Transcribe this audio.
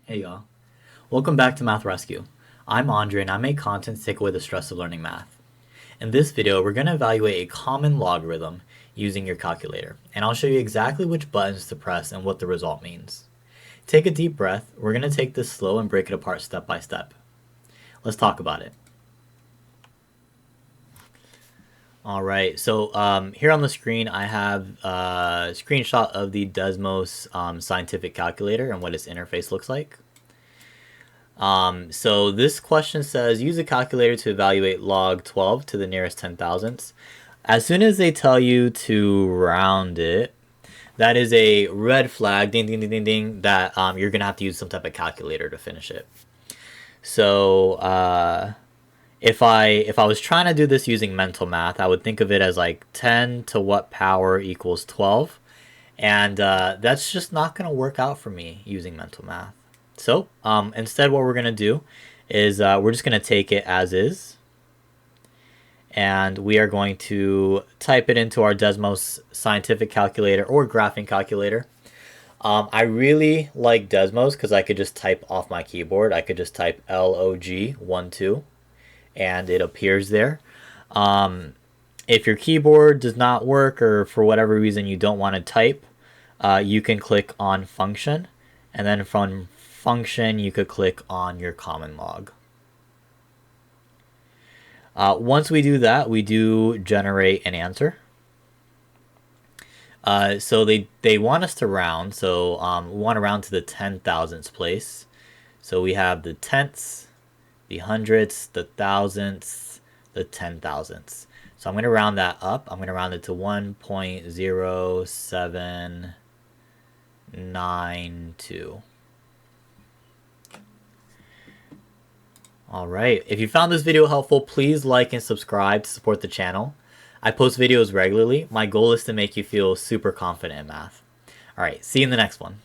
Hey y'all, welcome back to MathRescue. I'm Andre and I make content to take away the stress of learning math. In this video, we're going to evaluate a common logarithm using your calculator, and I'll show you exactly which buttons to press and what the result means. Take a deep breath, we're going to take this slow and break it apart step by step. Let's talk about it. Alright, so here on the screen I have a screenshot of the Desmos scientific calculator and what its interface looks like. So this question says, use a calculator to evaluate log₁₀ to the nearest 10,000ths. As soon as they tell you to round it, that is a red flag, ding, ding, ding, ding, ding, that you're going to have to use some type of calculator to finish it. So if I was trying to do this using mental math, I would think of it as like 10 to what power equals 12. And that's just not going to work out for me using mental math. So instead what we're going to do is we're just going to take it as is. And we are going to type it into our Desmos scientific calculator or graphing calculator. I really like Desmos because I could just type off my keyboard. I could just type log₁₀ and it appears there. If your keyboard does not work or for whatever reason you don't want to type, you can click on function, and then from function you could click on your common log. Once we do that, we do generate an answer. So they want us to round, so we want to round to the 10,000ths place. So we have the tenths, the hundredths, the thousandths, the 10,000ths. So I'm going to round that up. I'm going to round it to 1.0792. Alright, if you found this video helpful, please like and subscribe to support the channel. I post videos regularly. My goal is to make you feel super confident in math. Alright, see you in the next one.